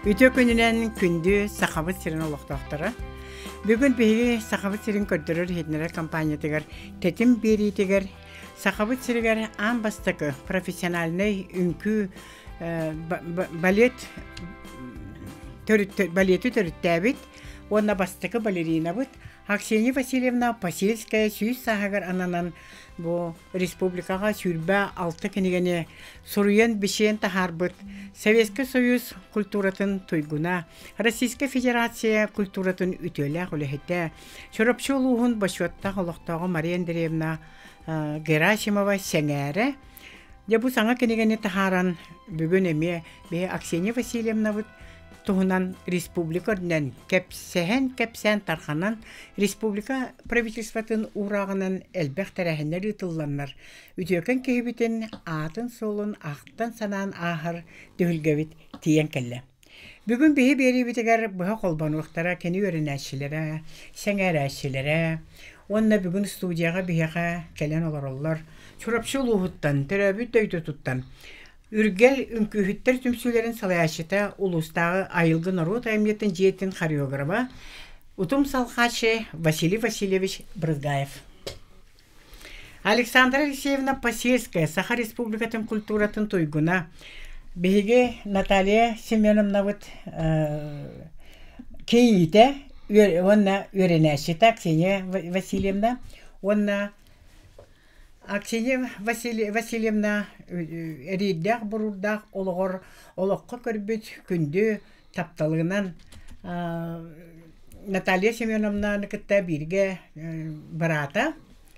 Ütü gününen kündü saxabı sirin oluqtaqtara. Бүгін бейгі сақабы сирин көрдірір хетнері компанияттығар тетім беритігер сақабы сиригер ан бастықы профессиональный үнкі балеті төріттәбіт, онна бастықы балерина бұд. Аксения Васильевна Пасильская сүйіз сағығар ананан бұл республикаға сүрбә алты кенегені сұруен бішен тахар бұд. Советский Союз культуратын туйгуна, Российская Федерация культуратын ütөлі құлығыты. Шорапшы олуғын башуатта құлықтағы Мария Андреевна Герасимова сәңәрі. Бұл саңа кенегені тахаран бүгін әме бе Аксения Васильевна бұд. Туһунан республикадан кепсән тарханан республика правительствотын урагынан элбәх тәрәһеннәр итылланнар. Үтөкән кебитен атын солын ақтан санан ахыр дөлгәбит тиен келле. Бүгін бейі бері бітігер бұға қолбануқтара кені өрінәшілері, сәңәрәшілері, онна бүгін студияға бейіға кәлен олар. Чурапшы ұлуғыттан, түрәбі дөйді тұттан. Үргел үнкүхіттер түмсүлерін салаяшыта улустағы айылғы народ айметтен жетін хореографа Утум салхачы Василий Васильевич Брызгаев. Александра Алексеевна Пасельская, Саха Республикатын культуратын туйгуна. Беге Наталья Семеновна вот кейите, онна өренәшіта Ксения Васильевна, онна Аксения Васильевна рейддақ бұруддақ олыққа көрбет күнді тапталығынан Наталья Семеновна ныкытта бирге барата.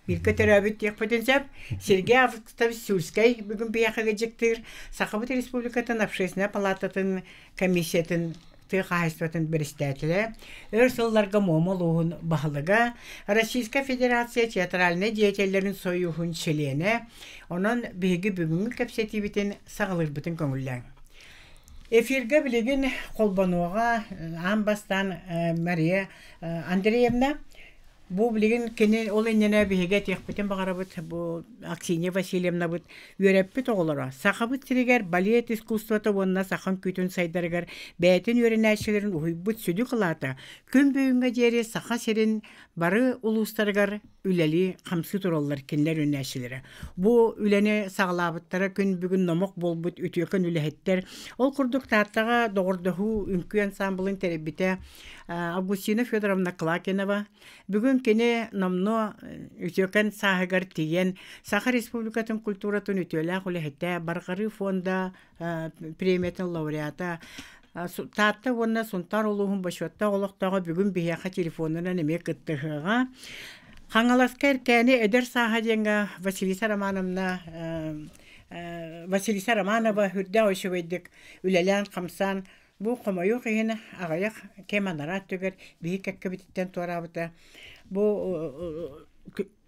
Бирге төрәбет тек потенциап Сергей Августов-Сюльскай бүгін бияқыға жектір Сақабыт Республикатын Общественная палататын комиссиятын қайыстатын бірістәтілі, өрсылларға момолуғын бағылыға, Российская Федерация театральный деятелерін сойуғын шелені, онын бігі бүгінгі кәпсетибетін сағылыр бүтін көңілләң. Эфирге білеген қолбануға амбастан Мария Андреевна, Бу билеген кенен ол энене биһиге тиэхпитин багарабыт бу Аксинья Васильевна бут үйрәппит оголора. Сахабыт сиригер балет искусството вонна сахан күтүн сайдарыгар бәйтин үйренәшелерин уйбут сүдү кылата. Күн бүйүнгө жери саха серин бары улустарыгар үлели камсы тураллар кенлер үйренәшелери. Бу үлени саглабыттара күн бүгүн номок болбут үтөкөн үлехеттер. Ол курдук тартага догордоху үнкү ансамблын теребите Августина Федоровна Клакинова бүгін кене номно үтөкөн сахыгар тиен Саха Республикатын культуратын үтөлә хулехте баргары фонда премиятын лауреата Татта вонна сунтар улуһун башватта олоқтағы бүгін бияха телефонына неме кыттыгыга Хаңаласкер кәне эдер саха денга Василиса Романова хүрдә ошыбайдык үләлән камсан Бу комою кыйына агаяк кеманарат түгер бии кәккебиттен туарабыта. Бу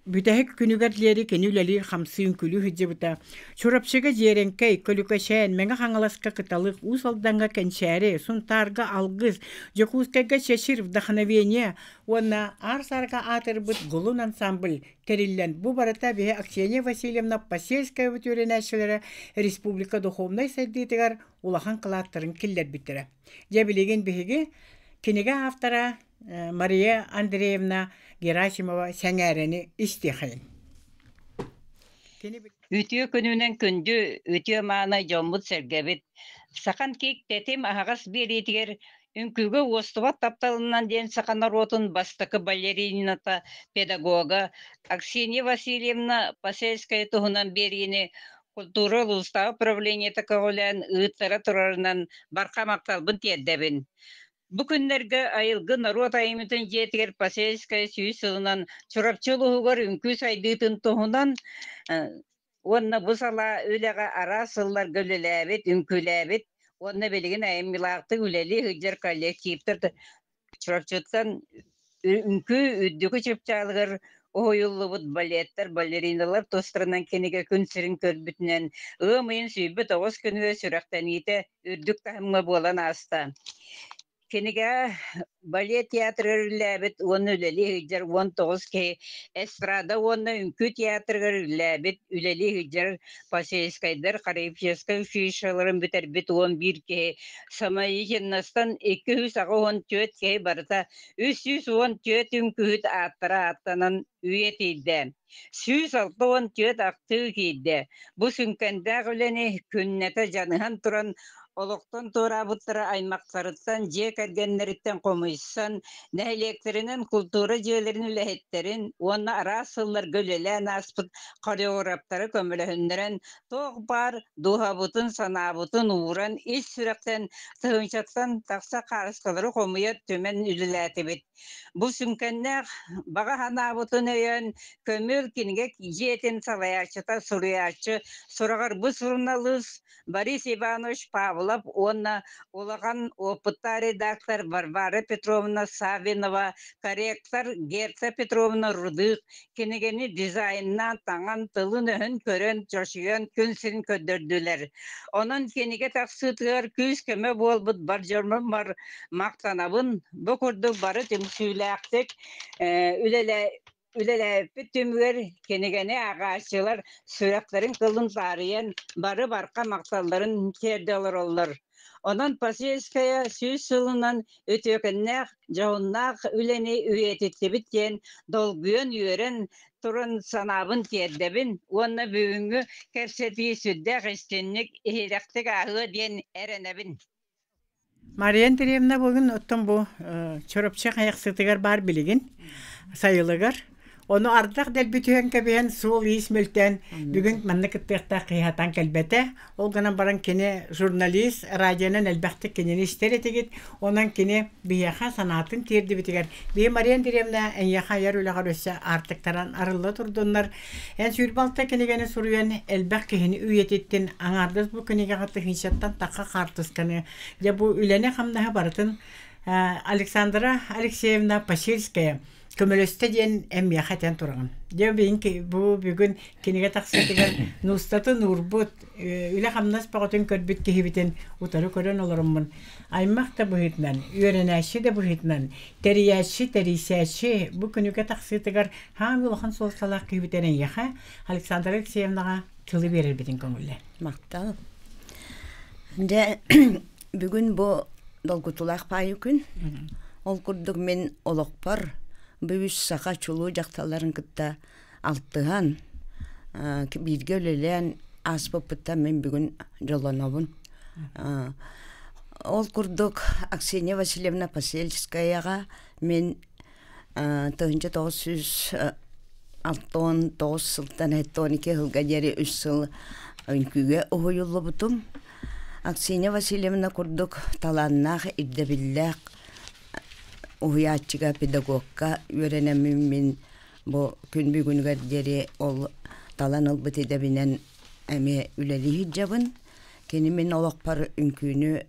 бүтэһек күнүгәрлери кенүләли хамсын күлү хиҗебита. Чурапчыга жеренкей көлүкәшән меңа хаңаласка кыталык усалданга кенчәре сунтарга алгыз жокускага шешир вдохновение онна арсарга атырбыт гулун ансамбль териллен бу барата бе Аксения Васильевна Пасельская өтөренәшеләре республика духовный сәддитигәр улахан кылаттырын киллер битерә. Җәбилеген беге кинеге автора Мария Андреевна Герасимова сәңәрені истихайын. Ütüö kөнүнен күндү ütüö маана жоммут сергебит. Сахан кек тетем агас беретигер үнкүгө остубат тапталынан ден саканар отун бастыкы балерината педагога Аксинья Васильевна Пасельская туһунан берини культура устава управление таколан ыттара турарынан барка макталбын тиеддебин. Бу күннерге айылгы народ айымытын жетігер Пасельская сүйіс сылынан чурапчылығығыр үнкі сайдыйтын тұғынан онна бұсала өлеға ара сыллар гөлеләбет, үнкіләбет, онна белеген айымилақты өлелі хүджер коллективтір чурапчылықтан үнкі үддігі чөпчалығыр ойылы бұд балеттер, балериналар тостырынан кенеге күн сірін көрбітінен ұмайын сүйбіт оғыз күнуе сүрақтан еті үрдік тахымға болан аста. Кенеге балет театры ләбит, оны үлели хиджар 19 ке эстрада оны үнкү театры ләбит, үлели хиджар пасейскайдар Карипческай фишаларын битер бит 11 ке самайыгеннастан 200 ағуын төт ке барыта 310 төт үнкүт аттара аттанан үйетейді. 106 төт ақтығы кейді. Бұ сүнкәндәг үлені күннәті жаныған тұран олықтан турабыттыра аймақтарыттан же кәргенлеріттен қомыйсан, нәйлектерінен культура жерлерін үләхеттерін, оны арасылар гөлелән аспыт хореографтары көміліхіндерін, тоқ бар дұғабытын, санабытын уыран, ис сүректен тұғыншаттан тақса қарысқалары қомыйат төмен үліләті бет. Бұл сүмкәннәк баға ханабытын өйен көміл кенге жетін салаячыта сұруячы, сұрағар бұл сұрыналыз Борис Иванович Павлов, онна улаған опытта редактор Варвара Петровна Савинова, корректор Герца Петровна Рудық, кенегені дизайннан таңан тылын өһін көрін жошыйын күнсін көдірділер. Onun кенеге тақсытығар күз көмі болбыд бар жормын бар мақтанабын, бұл күрдік бары темсүйләқтік үлелі бүттімгер кенегені ағашылар сүрәқлерін қылын тарыян бары барқа мақталарын керділер олар. Онан Пасейская сөз сылынан өтекіннәқ, жауыннақ үлені үйететті біткен долгүйен үйерін тұрын санабын кердебін, оны бүгінгі кәрсеті сүддәқ істеннік ehirәқтік ағы ден әрінәбін. Мария Андреевна бүгін оттон бұл чорапчақ аяқсытығар бар білігін, сайылығар. Onu ardaq del bütühen kebehen suul ismelten bugün manna kıttığta qiyatan kelbete olganan baran kene jurnalist radyonan elbette kene istere tegit onan kene biyaha sanatın terdi bitiger bir Marian diremna en yaha yer öyle garöse artık taran arılla turdunlar en sürbalta kene gene soruyan elbette kene üyetettin anardız bu kene gatı hinsattan taqa qartız kene ya bu ülene hamna baratın Alexandra Alexeyevna Pashirskaya Kömölöste diyen emyahaten turağın. Diyor beyin ki bu bugün kenege taksitigen nustatı nurbut üle hamnas paqotun körbüt kehibiten utarı kören olurumun. Aymak da bu hitmen, öğreneşi de bu hitmen, teriyaşi, terisyaşi bu kenege taksitigen ham yolhan sol salak kehibitenen yaha Aleksandra Alexeyevna'ga tılı verir bitin kömülle. Maktal. De bugün bu dolgutulak payı gün. Ol kurduk men olokpar. Büyüs sağa çuluğu jaktaların kıtta altıhan birge ölelen asbapıtta men bugün jolanabın. Ol kurduk Akseniya Vasilyevna Paselskayaga men tığınca 969 yıldan hatta 12 yılga yeri 3 yıl önküge oğuyullu butum. Akseniya Vasilyevna kurduk talannak iddebillah Uyatçıga pedagogka öğrenemim bu gün bir gün gerderi ol talan albıt edebinen eme üleli hicabın kendimin olakpar ünkünü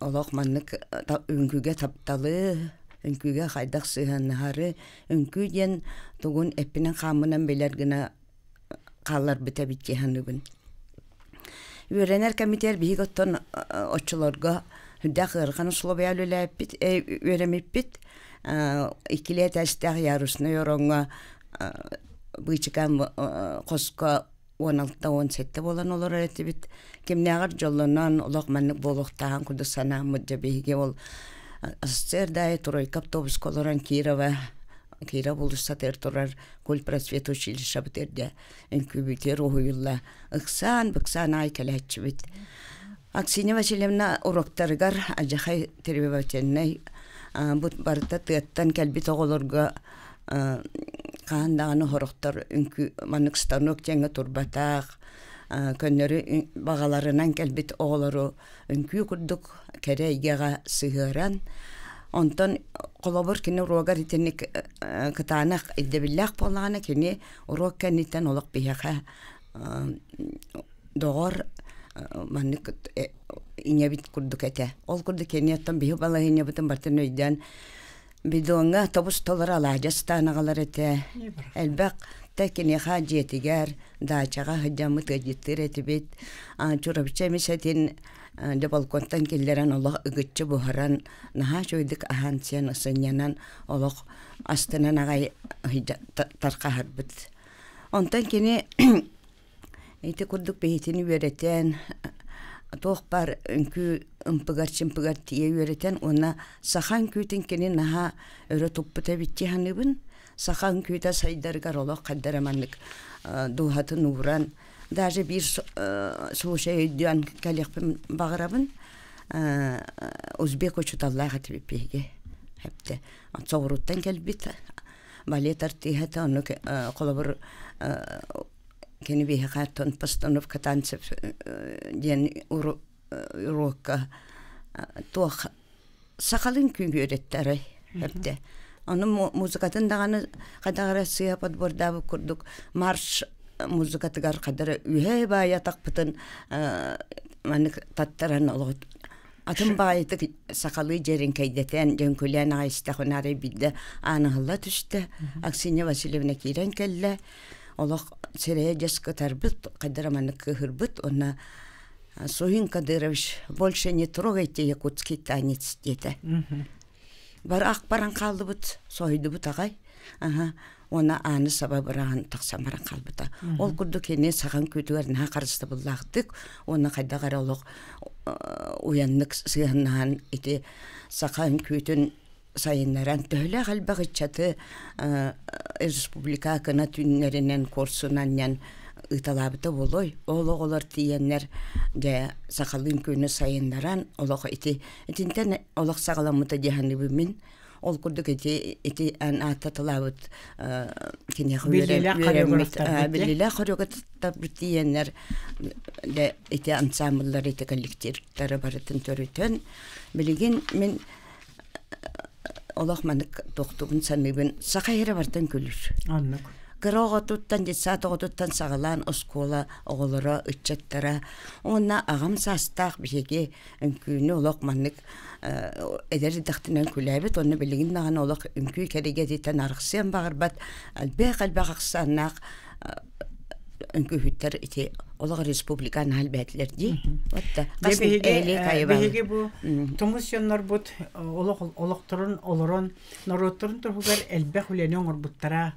olakmanlık ünküge taptalı ünküge haydak sığanları ünkü diyen tuğun epinen kamınan belergine kallar bite bitki hanıgın öğrener komiter bir gotton oçularga Hüddağır kanı Slovyalüle öğrenip bit. İkili testler yarısını yorunga bu çıkan koska 16-17 olan olur eti bit. Kimler jolanan olakmanlık boluktan kudu sana müddebihi ol. Asterdaya troyka avtobus koloran Kira bulursa tertorar kul prasvet училище biterdi. Inkübiter ohuyulla. Iksan bıksan ay kelehçi bit. Aksiniya Vasilyevna uroktargar ajahay terbibatennay bu barta tıyattan kelbit oğulurga kahandağını horoktar ünkü manıkstanok jenge turbataq könleri bağalarından kelbit oğuluru ünkü kurduk kereygaga sığıran ondan kolabur kini urogar itenik kıtanak iddebillah bolağına kini urok kenitten olak biyaqa doğar manık inyabit kurduk ete. Ol kurduk eniyattan bihi bala inyabitin bartan öyden bidoğuna tabus tolara alacağız tanağalar ete. Elbaq Отта кенеха жетигер дачага хаджамы тыжыттыр этибит. Чурабча мисатин де балконтан келлерен Аллах ыгытчы бухаран наха шойдык ахансен ысынянан Аллах астынан агай таркахарбыт. Онтан кене эти курдук бейтини веретен тоқ бар үнкү ымпыгар тие веретен она сахан күтин кене наха өрө туппута битти ханыбын. Сахан күтә сайдаргар Аллах каддараманлык духатын уран. Даже bir слушающий калехпен багырабын Узбек учуталлага тибипеге хепте отсоруттан келбит балет артиһата оны колобур кени бие хаттон постановка танцев ден урокка тох сакалын күнгөреттәре хепте аны музыкатын даганы кадагырасы подборда курдук марш музыкатыгар кадары үһэ бая такпытын манык таттаран олот атын баайтык сакалы жерин кайдетен жөнкөлөн айстахунары бидде анахылла түштө Аксинья Васильевна кирен келле олох сере жескатарбыт кадары манык кыхырбыт онна Сухин Кадырович больше не трогайте якутский танец дете бар ак баран калдыбыт сойдубут агай Ona anı sababıran taqsamaran qalbıta. Ol kurdu kene sağan kötüger naha qarısты bullaqtık. Ona qayda qaralıq uyanlık sığınnan iti sağan kötün sayınlaran töhle qalbaq içatı Respublika kına tünlerinden korsunan yan ıtalabıta boloy. Olar diyenler de sağalın köyünü sayınlaran olaq iti itinten olaq sağalamıta cehannebimin Ol kurduk iti an atatılabıt Billiler koreografta bitiyenler de iti ansambullar iti kollektivleri barıtın törütön bilgin min olaqmanık doktuğun sanıbın sakayra barıtın külür. Anlık. Kırağı tuttan, cetsatı tuttan sağılan oskola, oğulara, ıçattara. Ona ağam sastaq bir şey önküğünü olaqmanlık ederi dağıtınan küləbet. Onu bilgin dağın olaq önküğü kerege deyten arqsiyan bağırbat. Albaq aqsanaq önküğü hütter iti olaq respublikan halbətlər dey. Otta qasın eyle kayıbaq. Behege bu tomusyonlar bud olaqturun olurun narotturun turhugar elbaq ülenin orbuttara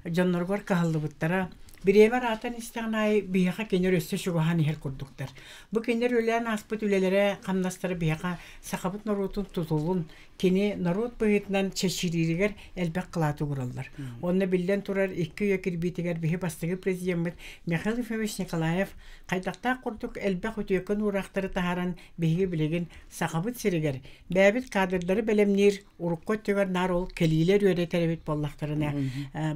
jonnorgor kahallı buttara Biremer atan istiğnay biyaqa kener össe şuğahani her kurduktar. Bu kener ölen aspıt ülelere qamnastırı biyaqa saqabıt narotun tutulun keni narot boyutnan çeşiririger elbaq qılatı qurallar. Onu bilden turar iki yekir bitiger bihi bastığı prezident Mikhail Efimович Nikolayev qaydaqta qurduk elbaq ötüyekon uraqtırı taharan bihi bilegin saqabıt siriger. Bäbit kadrları belemnir urukko tüger narol keliler öğreterebit bollaqtırına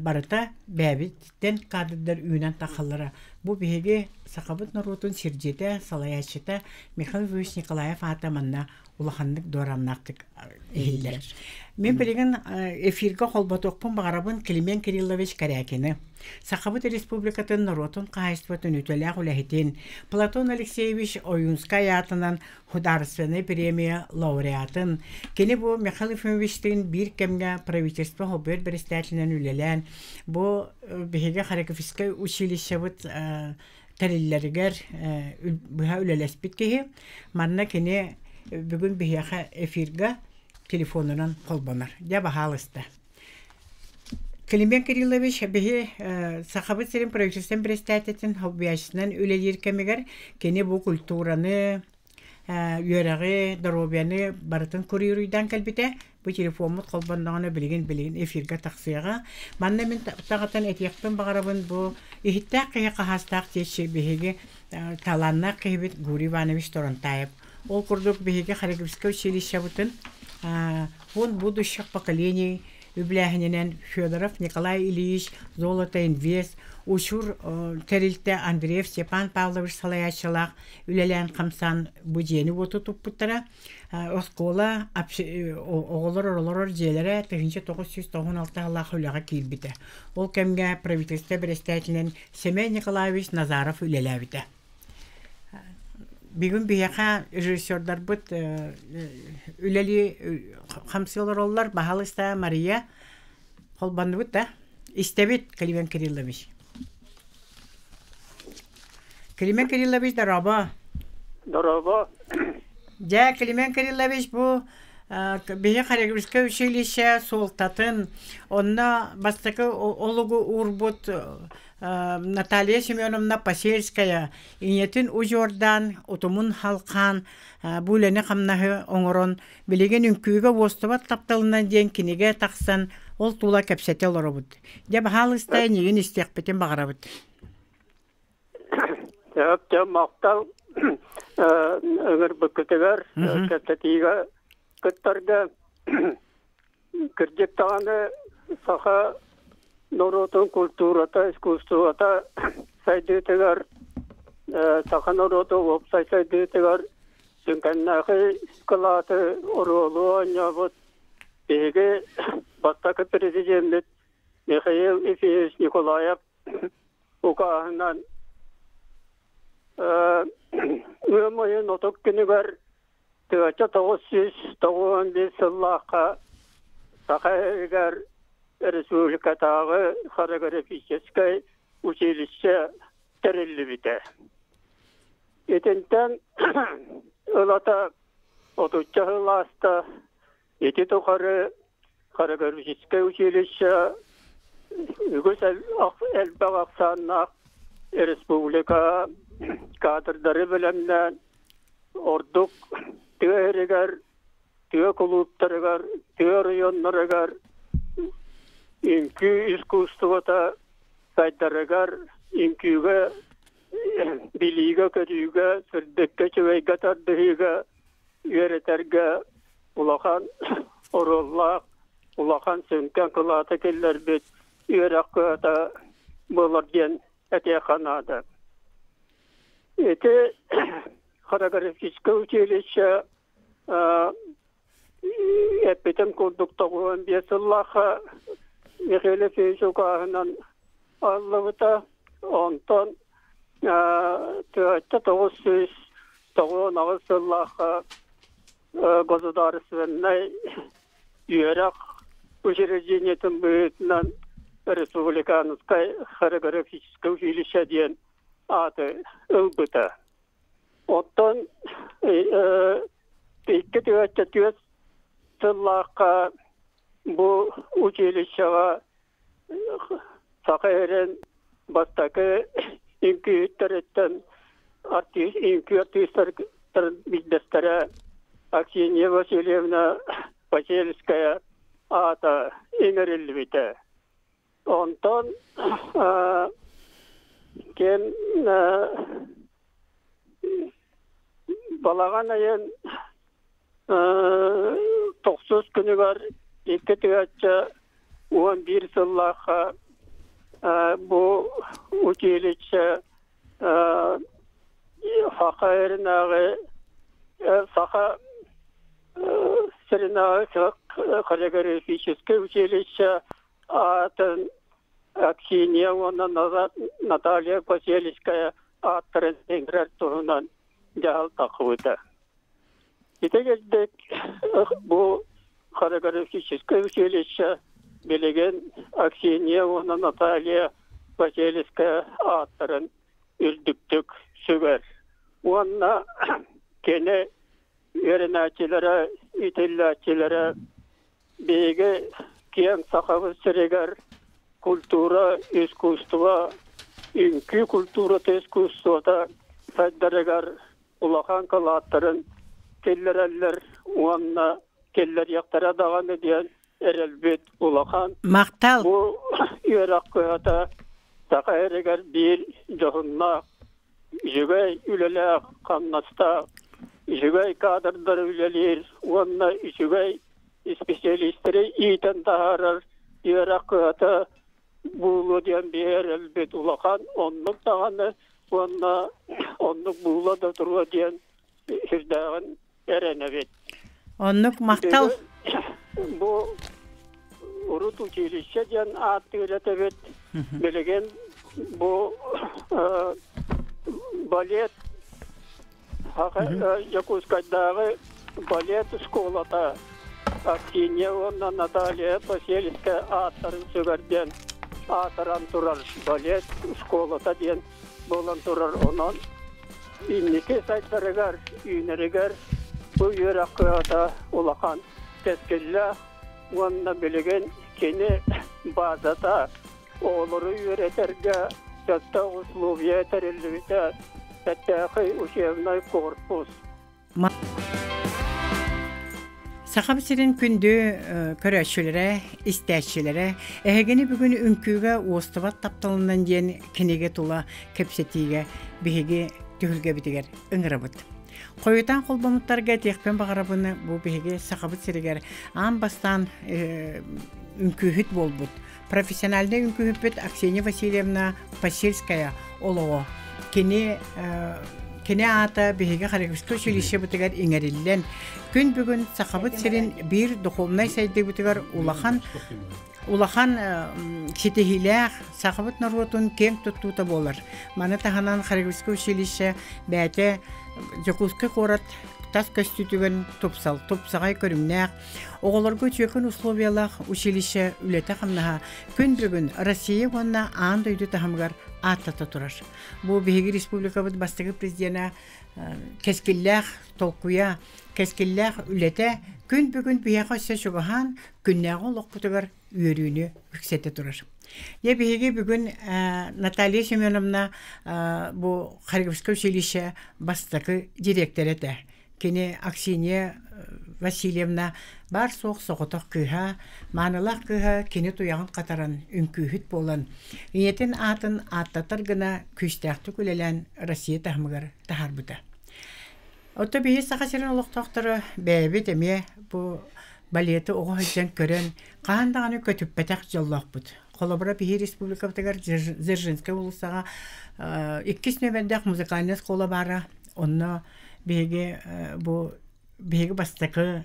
barıta bäbitten kadrlar üyünen taxallara. Bu bihege saqabıt narotun sirjete salayaçıta Mikhail Efimович Nikolayev atamanna ulaqanlık doramnaqtık ehiller. Men bilegen efirga holbatoqpun bağarabın Klimen Kirillovich Karyakini. Saqabıt Respublikatın narotun qahispatın ütölaq ulehitin Platon Alexeyevich Oyunskaya atından Hudarstvenay premiya laureatın. Keni bu Mikhail Efimovich'tin bir kemge pravительство hobber berestatinden ülelen. Bu bihege Xarakovskaya училищебыт terilleriger buha ülelespit kehi. Manna keni bugün bihaqa efirga telefonundan kolbanar. Jaba halısta. Klimen Kirillovich bihi Saqabıt serin pravительством berestatinden hobbiyasından ülelir kemeger keni bu kulturanı yöreği, darobyanı barıtın kuruyuruydan kalbite bu telefonumuz kolbandağına bilgin efirga taqsiyağa. Manna min tağıtan etiyakpın bağarabın bu ihittaq kıyıqa hastaq teşi bihigi talanna kıyıbit Guri Ivanovich Torantayep. Ol kurduk bihigi Xarakovskaya училищебытын он будущих поколений Üblähinenen Fyodorov Nikolay Ilyich Zolotoinvest Uşur terilde Andreev Stepan Pavlovich Salayaçılaq ülelen qamsan bu jeni otu tupputara oskola oğullar jelere 1996 Allah ulağa kilbite. Ol kemge pravительство berestatinden Semey Nikolaevich Nazarov ülelebite. Bugün biyaqa rejissörler bud üleli xamsılar ollar bahalısta Maria Holbandı bud da istebit Klimen Kirillovich. Климент Кириллович здорово. Здорово. Ja, Климент Кириллович bu bihe Харагурское училище солтатын. Онна бастакы олугу урбут Наталья Семеновна Посельская. Инетин ужордан, утумун халкан, бүлені қамнағы оңырон. Білеген үнкүйге остыват тапталынан ден кинеге тақсан, ол тула кәпсете олары бұд. Деп халыстай неген істеқ бітен бағара бұд. Деп мақтал öngür bükütüger, köptetiğe kıttarga kırcık tağını saha norotun kulturata, iskustuvata saydıtıgar saha norotu opsay saydıtıgar sünkennaki kılatı orolu anyabut bege bastakı prezident Mikhail Efeevich Nikolayev ukağından Ömüyün otuk günüger tığaça 995 yıllıqa Sakaygar Respublikatağı Xoreografическое училище terilli bite. Etenten ılata 30 yılasta eti tokarı Xoreografическое училище Ügüsel elbaq aksannak Respublika kadrları bilemden orduk tüyeriger, tüy kulüpteriger, tüy rayonlariger, inkü iskustuvata saydarıger, inküge biliğe kötüge, sırdıkka çöveyge tardığıga, üyereterge, ulakan orollak, ulakan sönken kılata keller bit, üyerekkata bular diyen etiyakanadı. Это Xoreografическое училище эпитем курдуктагын бесыллаха Михаил Efeevich ukağынан аллыбыта онтон тыача 909 yıllıqa государственный üyerek учреждениятын быытынан Республиканское Xoreografическое училище диен adı ılbıta. Ondan 2-3 yıllıqa bu училищеға Sakayer'in bastaki inküyütlerin inküyütlerin bizdeslere Aksiniya Vasilyevna Vasilskaya adı inerilli bite. Ondan Ken balağan ayın 9 günü var 2-11 yıllıqa bu училище Sakayer'in Saha Serenağı Xoreografическое училище atın Aksiniya ona Наталья Посельская аттырын эңгірер тұрынан жағал тақуыды. Ете келдік бұл Xoreografическое училище білеген Aksiniya ona Наталья Посельская аттырын үрдіктік сүгер. Онна кені өрінәтчілері, ителләтчілері бейгі кен сақавы сірегер культура, искусство, инки культура, искусство, saydarıgar ulakan kalattırın, kellereller, uanna, keller yaktara dağın ediyen, erelbet ulakan. Maktal. Bu yörak koyata, sakayerigar bir johunna, jügey ülele kannasta, jügey kadırdır ülelir, uanna jügey spesialistleri iyiten taharar, yörak koyata, buğulu diyen bir elbet ulakan, onluk dağını, onluk buğula da duruyor diyen hirdağın erenevet. Onluk maktal. Bu urut училище diyen adı üretevet. Bilegen bu balet, Yakutska'dağı balet skolata, Aksiniya ona Наталья Посельская atların sögerden, ataran turar balet skolata diyen bolan turar onun İnniki saytlarıgar, üynerigar, bu yörakıda ulakan tezkille, onunla bilgen keni bazata, oğları yöreterge, yatta uslubiye terillivite, ettaki uşevnay korpus. Saxabisirin kündü körəşçülere, istəşçülere, ehegeni bugün ünküge uostavat taptalından diyen kinege tula kepsetige bihigi tühülge bitiger ıngırabıt. Koyutan kolbamutlarga tekpen bağırabını bu bihigi saxabisiriger an bastan ünkühüt bolbut. Profesyonalde ünkühüt Akseniya Vasilyevna Pasilskaya oloğu. Kene ata bihige Харьковское училище бутыгар иңериллен. Күн бүгүн сахабыт сирин бир духовный сайды бутыгар улахан сетихилях сахабыт нарвотун кең туттута болар. Маны таханан Харьковское училище бәте Жокускы корат тас көстүтүгөн топсагай көрүмнәк. Оголорго чөкөн условиялах училище үлете хамнаха. Күн бүгүн Россия гонна аан дойду тахамгар аттата турар. Бу Биһиги Республикабыт бастыгы президента кескиллях толкуя, кескиллях үлете күн бүгүн бияхасы шугахан күннәгы локкутугар үйрүүнү үксете турар. Биһиги бүгүн Наталья Семеновна бу Харьковское училище бастыгы директорете. Кене Аксения Васильевна бар соғытық күйha, манылақ күйha кені туяғын қатаран үнкүйхіт болан. Иетін атын аттатар гына күстәқті көлелен Россия тахмығыр тахар бұта. Отто бейі сақасырын олықтақтыры бәйбі деме бұл балеті оғы хүджен көрін қағандағаны көтіппәтәқ жоллақ бұд. Қолабыра Биһиги Республикабытыгар Дзержинская улысаға 2 нөбәндәқ музыкальный школа бары. Онны Биһиги бастакы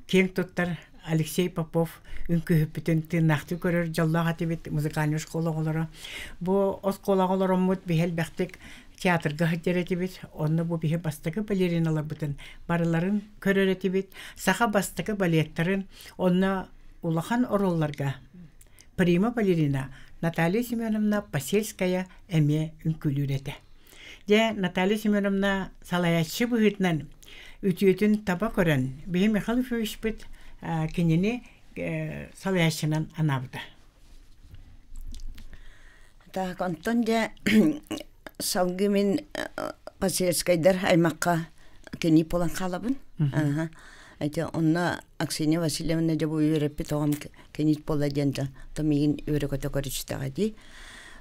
кең туттар Алексей Попов үнкүһүппүтүн тыыннаахты көрөр жоллаға тибит музыкальный школа олары. Бу оскола оларыммут бихел бәхтик театрга хыттеретибит. Онны бу биһи бастакы балериналар бутын барыларын көрөретибит. Саха бастакы балеттарын онны улахан оролларга прима балерина Наталья Семеновна Пасельская эме үнкүлүрете. Наталья Семеновна салаячы бұғытнан үтіетін таба көрін. Бейі Михайлов өшпіт кенені салаячынан анабыды. Так, онтон де салғы мен Пасельскайдар аймаққа кені полан қалабын. Әйті, онна Аксения Васильевна де бұл үйреппі тоғам кені пола денді. Томеген үйрі көті көрішістіға дей.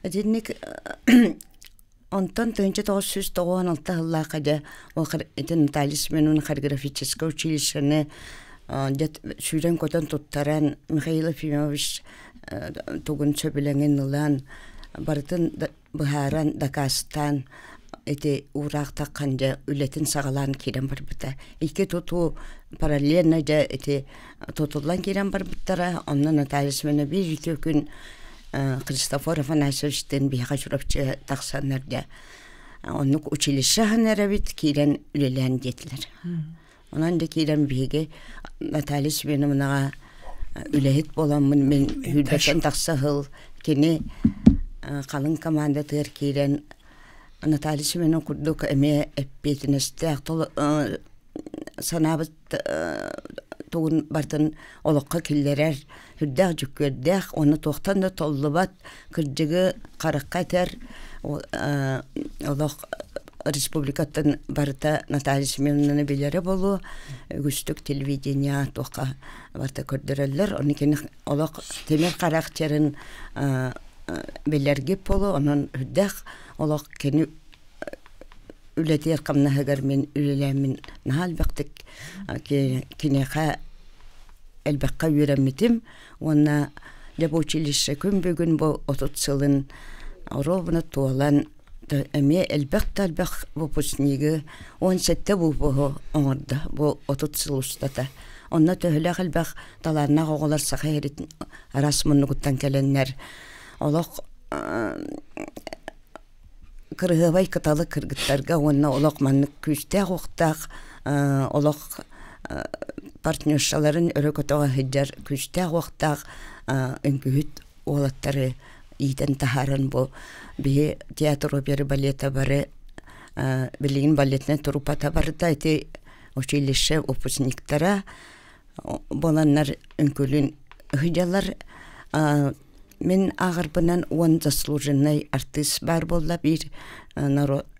Әденік Онтон 1996 жылға қада Наталья Семеновна хореографическое училищені сүйрен көтен тұттаран Михаил Ефимович тугун сөбіленген ұлан бардын бұхаран Дакастан урақ таққанды үлетін сағалан керен бар бұта. Ике тұту параллельно да тұтылан керен бар бұттара. Онна Наталья Семеновна бір екі күн Христофор Афанасьевичтен бияға жүріпчі тақсанларда. Оның училище ханарабит кейлен үлелен детілер. Онан да кейлен бейге Наталья Семеновнаға үләхет боламын мен үлбәтен тақсағыл кені қалың команда тұғыр кейлен Наталья Семеновна күрдік әме әппетіністі санабыт туғын бартын олыққа келдерер хүрдәқ жүккердәқ, оны тоқтан да толлыбат күрдігі қарыққа тәр олық республикаттан барыта Наталья Семеновнаны білері болу, үгістік телевидения тоққа барта көрдірелер. Оны кені олық темер қарақтерін білергеп болу, оның хүрдәқ олық кені үләтер қамнағығар мен үлеләмін нағал бәқтік кенеға әлбәққа үйрәмметім. Оны деп училище күн бүгін бұл 30 сылын ровны туалан әме әлбәқті әлбәқ выпускнигі 17 бұл оңырды бұл 30 сыл ұстата. Онна төхілі әлбәқ таларына қоғылар сақа еретін арасымыны күттен кәленлер. Олық кыргыбай кыталы кыргыттарга онна олық маннык күстәк оқтақ олық партнершаларын өрөкөтөға хиджар күстәк оқтақ үнгүхіт олаттары ийтен тахарын бұл бі театр опера балета бары билигин балетне труппата барыта эти училище выпускниктара боланнар үнкүлүн хыжалар мен агырбынан он заслуженный артист бар болла бир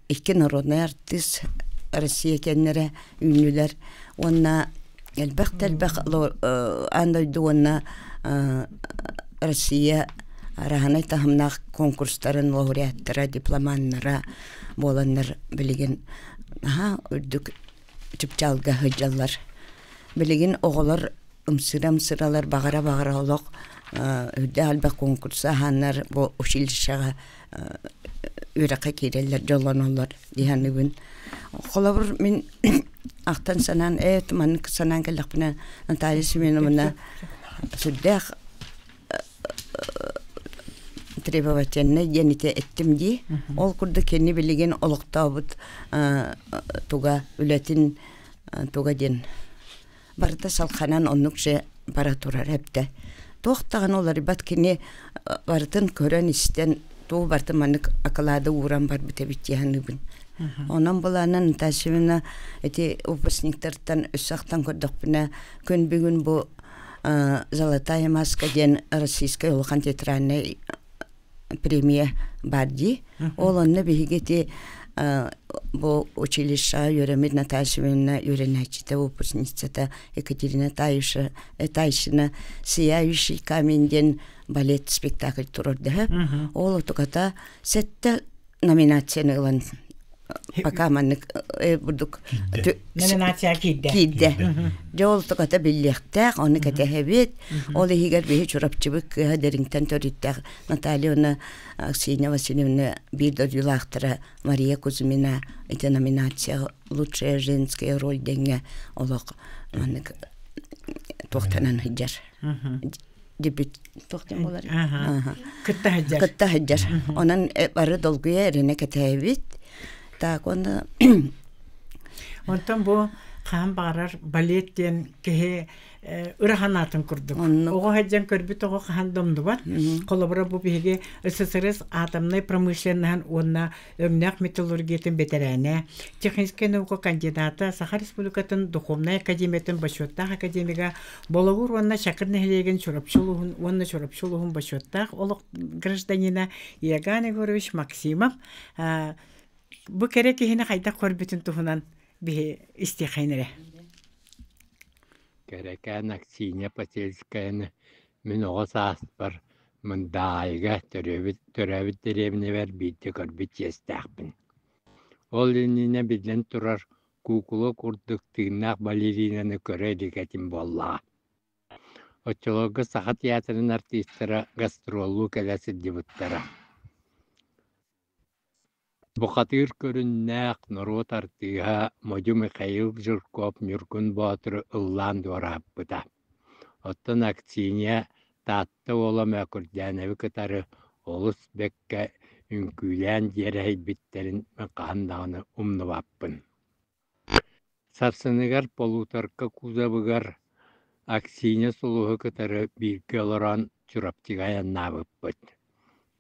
икки народный артист Россия кеннере үнүлер онна элбак андойду онна Россия араханай тахымнах конкурстарын лауреаттара дипломаннара боланнар билигин үрдүк чыпчалга хыжалар билигин оголор ымсыралар багара олок үдде албак конкурса ханнар бу училищага үракка кирелер жолонолор диханыбын холобур мен ақтан санан туман санан келдикпина Наталья Семеновна сүддэх требовательный дените эттим ди ол курды кенни билеген олоктообут туга үлетин туга ден барда салханан оннукше бара турар хепте тохтаган олар бат кенни бартын көрөн истен туу бартын манык акалады уран бар битебитяханыбын онан буланан тасымына эти выпускниктардан өссактан көрдүкпүнө күн бүгүн бу золотая маска ден российская улхан театральная премия барди олонны бигети бу училища юремит Наталья Семеновна юренечите выпускницата Екатерина Тайшина сияющий камень ден балет спектакль турурда ол туката сетте номинацияны ылан пока маннык бурдук номинация кидде жол туката биллехтак оны кетехебит ол хигер бихи чурапчыбык деринтен ториттак Наталья Аксинья Васильевна Бидодюлахтара Мария Кузьмина эти номинация лучшая женская роль деньги олок маннык тохтанан хиджар дебют тохтан болар кытта хиджар онан бары долгуя эрене кетехебит так онда онтон бу кам барар балеттен кеhe ыраханатын курдук. Ого хаджан көрбүт ого хандымды бар. Колобора бу биге СССР атомный промышленный онна өңнак металлургиятын ветераны, техническая наука кандидаты, Саха Республикатын духовная академиятын башоттак академига Бологур онна шакырнехлеген чурапчулугун, онна чурапчулугун башоттак олок гражданина Яган Егорович Максимов бу керек кихине кайда көрбүтүн туһунан бихи истихайнере. Керекан Аксинья Пасельская мен оғыз аспар мындайга төрәбіт деревіне бер бейті көрбіт естәқпін. Ол еніне білден тұрар кукулы күрдік тыгнақ балеринаны көрі декетім болла. Отчылығы Саха театрын артистері гастролу кәләсі дебуттара. Бұқатыр көріннәқ нұрот артыға Моду Михаил Жирков Нюркун Батыр ұллан дорап бұда. Оттан Аксинья татты ола мәкүрдәнәві кытары олыс бәккә үнкүлән дерәй биттерін мәқандағыны умнываппын. Сарсыныгар полутарка кузабыгар Аксинья сұлығы кытары бірге оларан чураптығаян набыппыд.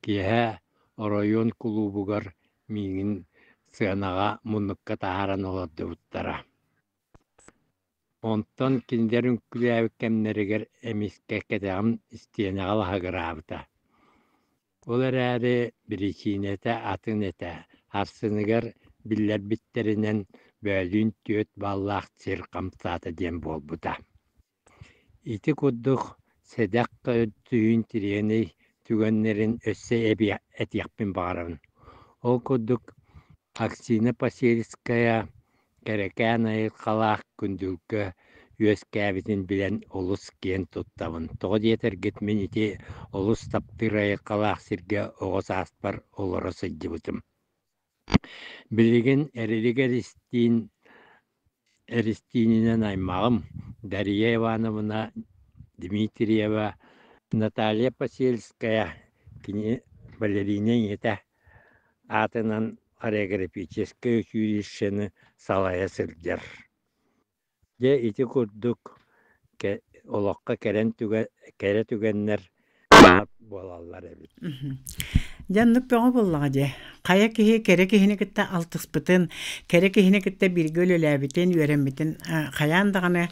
Кеһә район клубыгар миңін сыанаға мұныққа тағаран олады ұттара. Онтан кендерін күлі кәмнерігер әмеске кәдіғым істенеғал хағырабыта. Олар әрі бірекінеті атын еті, арсыныгар білер біттерінен бөлін төт баллақ сер қамсаты дем болбыта. Ити күддіқ седаққа түйін тірені түгеннерін өссе әтияқпен бағарабын. Ол күдік Аксинья Пасельская керекән қалақ күнділкі өз кәбітін білен олыс кен тұттавын. Тоғы детергет мен ете олыс таптыр қалақ сірге оғыз аспар олары сыдды бұтым. Білеген әрілігер Эристининен аймағым Дарья Ивановна Дмитриева Наталья Пасельская балеринен ете атынан хореографическое училищені салая сылдер. Де ити күрдік олаққа кәрі түгеннер болалар әбіт. Жаннык бөңө боллаға же. Кая кихи кере кихини кытта алтыспытын, кере кихини кытта биргөл өләбитин, үйренбитин, каяндаганы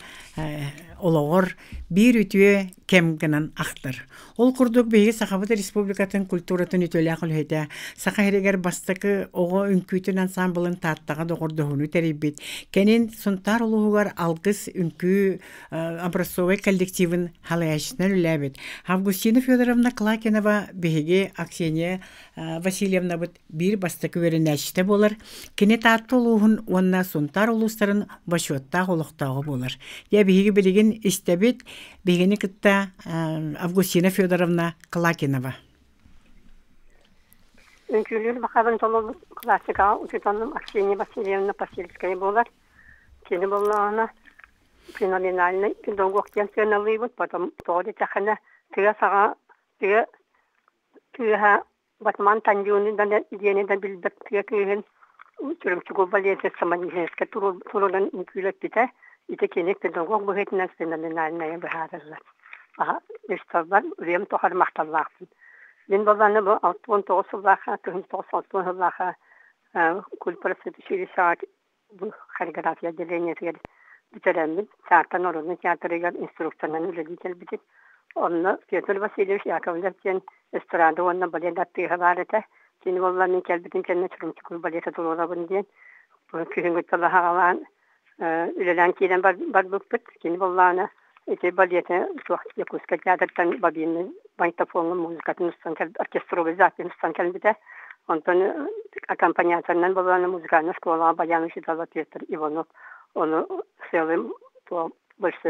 олоғыр бир үтүе кем гынан ақтыр. Ол курдук беги Сахабыта Республикатын культуратын үтөлі ақыл өйті. Сахаригер бастықы оғы үнкүйтін ансамблын таттаға доғырдығыны тәрейбет. Кенен сұнтар олуғығар алғыз үнкү образцовый коллективын халаяшынан үләбет. Августина Федоровна Клакинова беги Аксения Васильевна бұд bir бастықы өрінәшті болар. Кене татты олуғын онна сұнтар олустарын башуатта олықтағы болар. Я беги білеген істебет бегені кітта Августина Федоровна Клакинова. Үnkülür bakalım dolu klasika uçutanım Aksiyeni Vasilyevna Pasilskaya болар. Keni боллағына феноменальный педагогтен сеналый вот потом тоды тахана тыга сага тыга батман танжуны да идене да билдеп тыга кыгын чурумчуго балете саманижеска турудан үnkülөп бите ите кенек педагог быгытынан феноменальный бахарызлар. Aha, üstadlar ürem tohar maqtallardı. Ben babanı bu 19 yıllığa, 19 yıllığa kulturası düşürü saat bu koreografiya deleniyeti bitirendim. Saatten orada tiyatroya instruktörden üreticiler bitir. Onu Pyotr Vasilyevich Yakovlev'den estrada onunla balet attığı havarete. Şimdi onların kelbitin kendine çırımçıklı balete durulabın diyen. Bu köyün güttala havalan ülelen kiyen var bıktık. Şimdi onlarına эти балеты çok yakuşka teatrdan babinin magnetofonu müzikatın üstünden orkestrovый запись üstünden bir de ondan akompanyatörden babanın müzikalna şkola bayanı şidala Petr Ivanov onu sevdim bu başta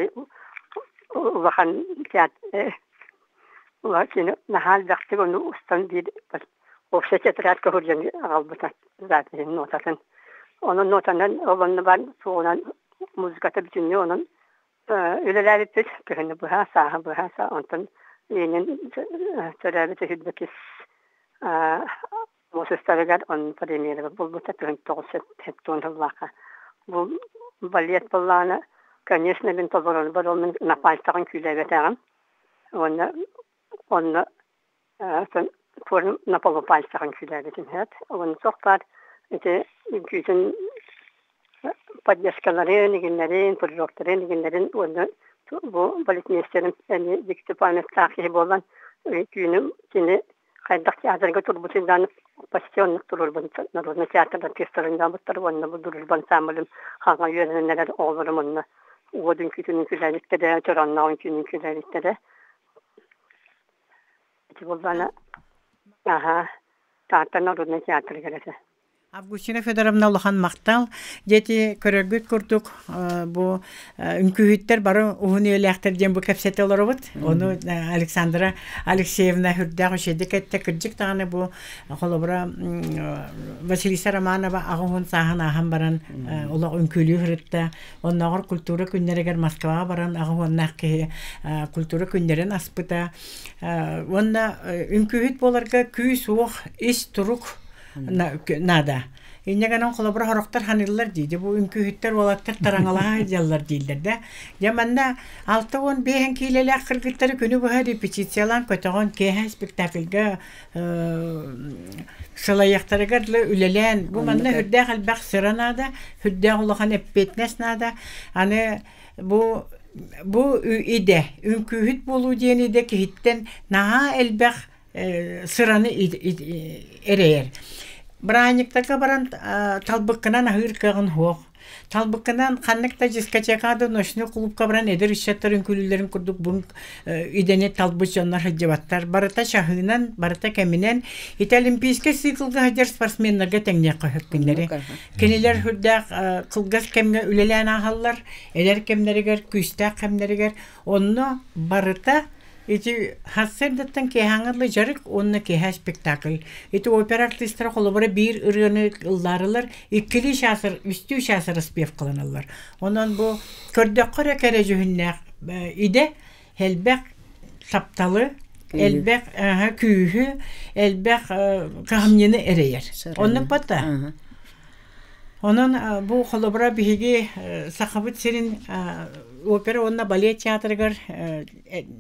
ulan teatr ulan şimdi nahal vakti onu üstten bir o sekretariat kahırcan aldı zaten notasın onun notandan olanı var sonra müzikata bütünlüğü onun ülelerde köyünde bu hasa ondan yeni törevde hüdbekis Mosestarıgar onun premieri bu takım toğuset hepton hıllaka bu baliyet ballana конечно ben tozorun barolun napaltağın külevetağın onu sen form napaltağın paltağın külevetin het onun sohbat işte küçün поддержкалары, нигенлерин, проектлары, нигенлерин onu bu baletmeisterin yani diktipanet sahibi olan günüm yine kaydak teatrga turbusundan passionluk turulbun narodna teatrda teatrında bu bu durulbun samılım haga yönlenenler olurum onunla o dünkü günlükte de çoranlağın günlükte de bu bana teatr narodna teatrga geldi. Августина Федоровна Лохан Мактал, дети көрөгөт курдук, бу үнкүһүттер бары уһунүөлэхтер ден бу кепсетелер бут. Onu Александра Алексеевна хүрдәг шедик этте кыржык таганы бу холобра Василиса Романова агын сахан ахан баран ола үнкүлүү хүрдә. Оннагыр культура күннәрегер Москвага баран агын нахки культура күннәрен аспыта. Онда үнкүһүт боларга күй суох ис турук nada. İnneganan kolabora horoktar hanırlar deydi. Bu ünkühütter olattır tarangala diyorlar deyirler de. Yamanna 6-10 kileler kırgıtları günü bu her repetisiyalan kötüğün kehe spektakülge sılayaktarıgarlı ülelen. Bu manna hürdağ albaq sıranada, hürdağ olakan epetnes nada. Hani bu ide, ünkühüt bolu diyeni de ki hitten naha elbaq sıranı ereyer. Браниктага баран талбыккынан ахыр кагын хох. Талбыккынан канныкта дискотекада ночной клубка баран эдер ишеттер күлүлөрүн курдук бун идене талбычоннар хажабаттар. Барата шахынан, барата кеминен олимпийский циклга хажар спортсменнерге теңне кахыккыннары. Кенелер хүрдә кылгас кемге үлелән ахаллар, элер кемнәргә күстә кемнәргә онно барата İti hasırdıktan ki hangarlı jarık onunla ki her spektakl. İti opera artistleri kolabora bir ırığını ıllarılar. İkili şasır, üstü şasır spef kılınırlar. Ondan bu kördekore kereci hünnek ide elbek saptalı, elbek kühü, elbek kahamyını ereyer. Onun pata. Onun bu kolabora bihigi sakabıt senin опера онна балет театрыгар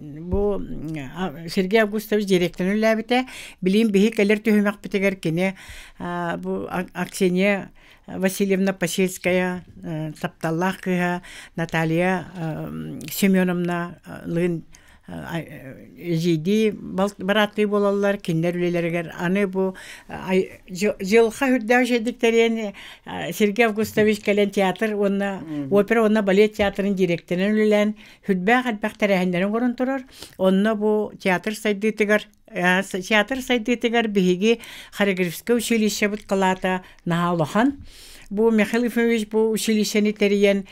бу Сергей Августович директорын бите билим бихи келер төһүмәк битегер кине бу Аксения Васильевна Пасельская, Тапталлах кыга, Наталья Семеновна лын жиди бараты болалар, киндер үлелергер. Аны бу жылха хүрдәу жедиктерен Сергей Августович кәлен театр, опера, онна балет театрын директорын үлелен, хүрдбәк әлбәк тәрәһендерін көрін тұрар. Онна бу театр сайдытыгар биһиги хореографическое училище бут калата наһалахан. Бу Михаил Ефимович бу училищени териян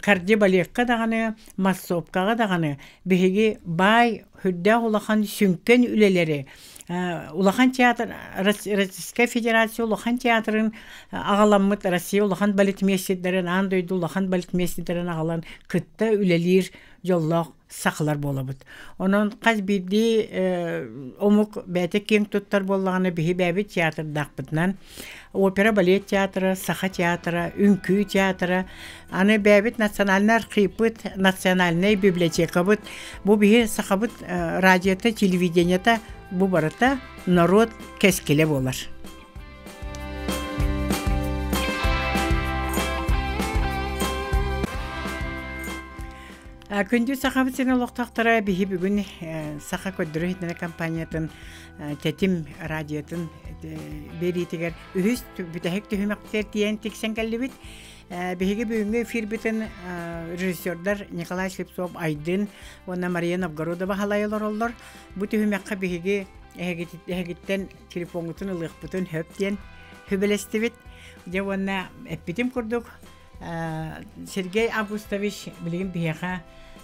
карди балетка даганы, массовкага даганы биһиги бай хүддә улахан сүнкен үлелери. Улахан театр, Российская Федерация улахан театрын агаламмыт Россия улахан балетмейстердерин, андойду улахан балетмейстердерин агалан кытта үлелер жоллақ сақылар болабыд. Онын қаз бірді омук бәті кең тұттар болағаны бігі бәбі театр дақпытынан опера балет театры, саха театры, үнкі театры, аны бәбіт национальный архивбыт, национальный библиотека быт, бұ бігі сақабыт радиота, телевидениета, бұ барыта народ кәскеле болар. Күнді сақабыт сені лоқтақтара бігі бүгін сақа көддірі хетіне компаниятын тәтім радиотын беретігер үхіс бүтәхек түхімәқтер тиен тексен кәлі біт. Бігі бүгінгі эфир бітін режиссердар Николай Слепцов, Айдын, оны Мария Новгородова халайылар олар. Бұ түхімәққа бігі әгеттен телефонғытын ұлық бұтын хөптен хөбелесті біт. Де оны әппетім күрдік. Сергей Августович білген бияға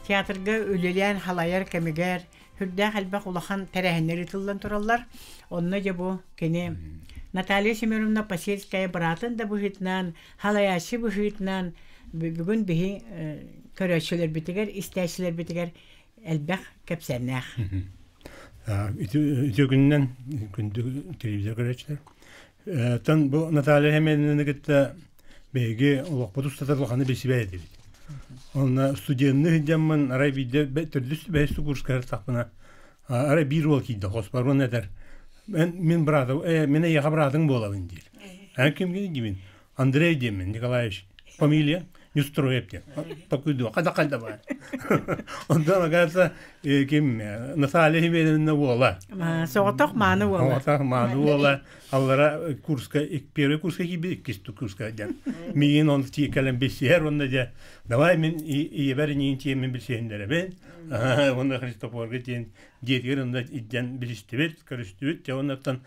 театрға өлелен халайар кәмігер хүрдә қалбақ улахан тәрәхінері тылдан тұралар. Онына же бұ кені Наталья Семеновна Пасельская баратын да бұхытнан, халаяшы бұхытнан бүгін бігі көрәшілер бітігер, істәшілер бітігер әлбәқ кәпсәннәқ. Үті күннен күнді телевизор көрәшілер. Тан бұл Наталья Семеновна кетті бәйге олақпады ұстатарлықаны бәсі бәйді. Онна студентны хыджамман арай бидде түрдүсті бәйсті курскар тақпына. Арай бір ол кейді, қоспарған әдір. Мен братов, мене яға братың болабын дейір. Кем кені деймін? Андрей деймін, Николаевич. Фамилия? Нюстроев дейм. Покүйді, қада бар. Ондан ағарса, кем, Наталья Семеновна бола. Соғытақ маны бола. Соғытақ маны бола. Аллара курска, первый курска кебе, иккесту курска дейм. Мен оны тиекален бесер, онда де, давай мен ебәрінен темен білсейіндері бен. Онда Христофорға дейін детігер, онда идден білістібет, көрістібет, онтан